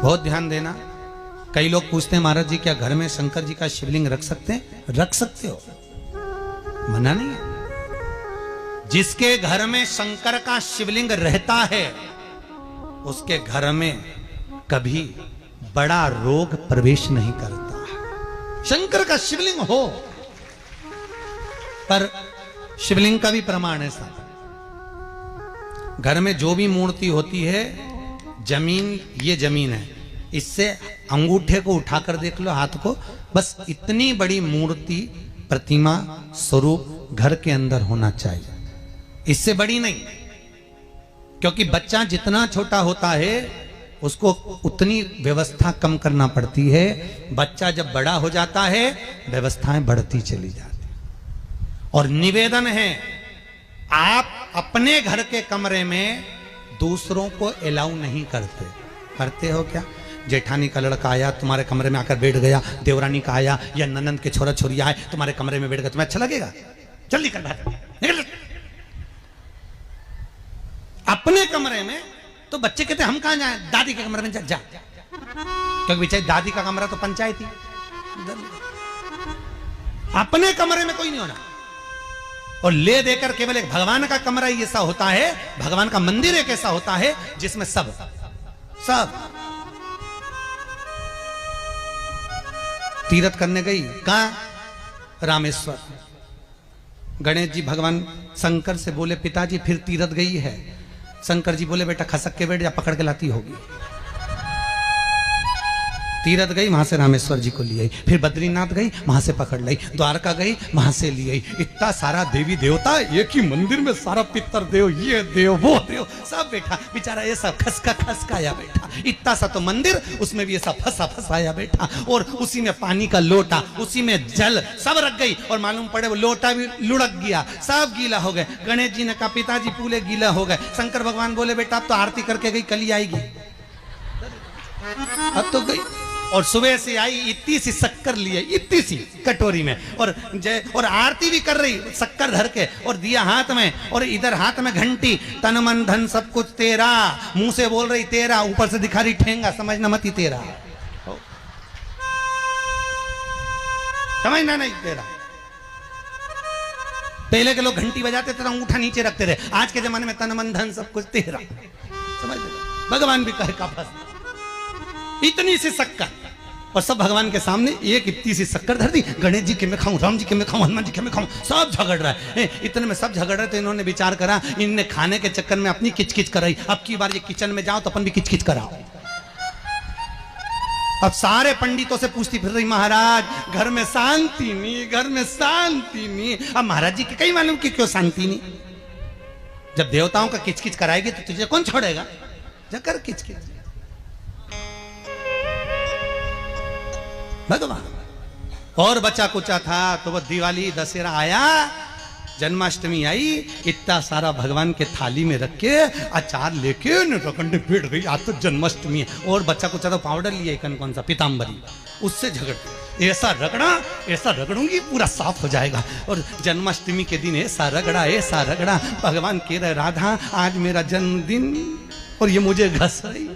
बहुत ध्यान देना। कई लोग पूछते हैं महाराज जी क्या घर में शंकर जी का शिवलिंग रख सकते हैं? रख सकते हो, मना नहीं है। जिसके घर में शंकर का शिवलिंग रहता है उसके घर में कभी बड़ा रोग प्रवेश नहीं करता। शंकर का शिवलिंग हो, पर शिवलिंग का भी प्रमाण है साहब। घर में जो भी मूर्ति होती है, जमीन ये जमीन है, इससे अंगूठे को उठाकर देख लो, हाथ को, बस इतनी बड़ी मूर्ति, प्रतिमा, स्वरूप घर के अंदर होना चाहिए, इससे बड़ी नहीं। क्योंकि बच्चा जितना छोटा होता है उसको उतनी व्यवस्था कम करना पड़ती है। बच्चा जब बड़ा हो जाता है व्यवस्थाएं बढ़ती चली जाती। और निवेदन है, आप अपने घर के कमरे में दूसरों को अलाउ नहीं करते। करते हो क्या? जेठानी का लड़का आया तुम्हारे कमरे में आकर बैठ गया, देवरानी का आया या ननंद के छोरा छोरी आए तुम्हारे कमरे में बैठ गया, तुम्हें अच्छा लगेगा? चल निकल बाहर, निकल। अपने कमरे में तो बच्चे कहते हम कहां जाएं? दादी के कमरे में जा। क्योंकि बेचारी दादी का कमरा तो पंचायती। अपने कमरे में कोई नहीं होना। और ले देकर केवल एक भगवान का कमरा ही ऐसा होता है, भगवान का मंदिर एक ऐसा होता है जिसमें सब तीर्थ करने गई। कहां? रामेश्वर। गणेश जी भगवान शंकर से बोले पिताजी फिर तीर्थ गई है। शंकर जी बोले बेटा खसक के बैठ जा, पकड़ के लाती होगी। तीर्थ गई, वहां से रामेश्वर जी को ले आई, फिर बद्रीनाथ गई, वहां से पकड़ लाई, द्वारका गई, वहां से ले आई। इतना सारा देवी देवता एक ही मंदिर में, सारा पितर देव, ये देव वो देव सब बैठा। बेचारा ये सब खसकाया बैठा। इतना सा तो मंदिर, उसमें भी ऐसा फंसाया बैठा। और उसी में पानी का लोटा, उसी में जल सब रख गई। और मालूम पड़े वो लोटा भी लुढ़क गया, सब गीला हो गए। गणेश जी ने कहा पिताजी पूरे गीला हो गए। शंकर भगवान बोले बेटा अब तो आरती करके गई, कल ही आएगी। अब तो गई। और सुबह से आई, इतनी सी शक्कर लिए, इतनी सी कटोरी में, और आरती भी कर रही शक्कर धर के, और दिया हाथ में, और इधर हाथ में घंटी, तन मन धन सब कुछ तेरा, मुंह से बोल रही तेरा, ऊपर से दिखा रही ठेंगा, समझना मत ही तेरा, समझना नहीं तेरा। पहले के लोग घंटी बजाते थे, अंगूठा नीचे रखते थे। आज के जमाने में तन मन धन सब कुछ तेरा, समझ भगवान भी कहे का फंस। इतनी सी शक्कर, और सब भगवान के सामने एक इतनी सी शक्कर धर दी। गणेश जी के मैं खाऊं, राम जी के मैं खाऊं, हनुमान जी के मैं खाऊं, सब झगड़ रहा है। इतने में सब झगड़ रहे तो इन्होंने विचार करा, इनने खाने के चक्कर में अपनी किचकिच कराई। अब की बार ये किचन में जाओ तो अपन भी किचकिच कराओ। अब सारे पंडितों से पूछती फिर रही महाराज घर में शांति नहीं, घर में शांति नहीं। अब महाराज जी के कई मालूम कि क्यों शांति नहीं। जब देवताओं का किचकिच कराएगी तो तुझे कौन छोड़ेगा? जकर किचकिच भगवान। और बचा कुचा था तो वो दिवाली दशहरा आया, जन्माष्टमी आई, इतना सारा भगवान के थाली में रख के अचार लेके रखंडे बैठ गई। आज तो जन्माष्टमी है। और बच्चा कुचा तो पाउडर लिया कौन सा पीताम्बरी, उससे झगड़ते, ऐसा रगड़ूंगी पूरा साफ हो जाएगा। और जन्माष्टमी के दिन ऐसा रगड़ा भगवान कह रहे राधा आज मेरा जन्मदिन और ये मुझे घस रही।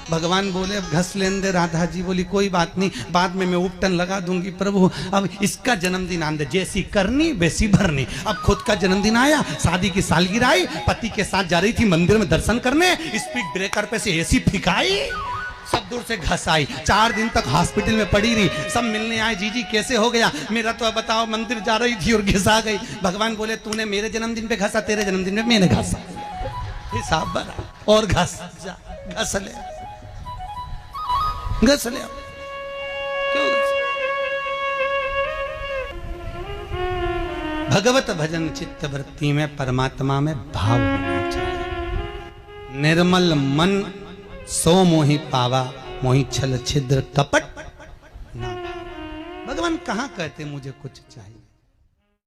भगवान बोले अब घस लेने दे। राधा जी बोली कोई बात नहीं, बाद में मैं उपटन लगा दूंगी प्रभु, अब इसका जन्मदिन आने दे, जैसी करनी वैसी भरनी। अब खुद का जन्मदिन आया, शादी की सालगिरह आई, पति के साथ जा रही थी मंदिर में दर्शन करने, स्पीड ब्रेकर पे से ऐसी फिकाई, सब दूर से घस आई। 4 दिन तक हॉस्पिटल में पड़ी रही। सब मिलने आए, जीजी कैसे हो गया? मेरा तो बताओ मंदिर जा रही थी और घिसा गई। भगवान बोले तूने मेरे जन्मदिन पे घसा, तेरे जन्मदिन में मैंने घसा, हिसाब बना। और घस ले घस ले। क्यों भगवत भजन चित्त वृत्ति में परमात्मा में भाव होना चाहिए। निर्मल मन सो मोहि पावा, मोहि छल छिद्र कपट ना। भगवान कहाँ कहते मुझे कुछ चाहिए।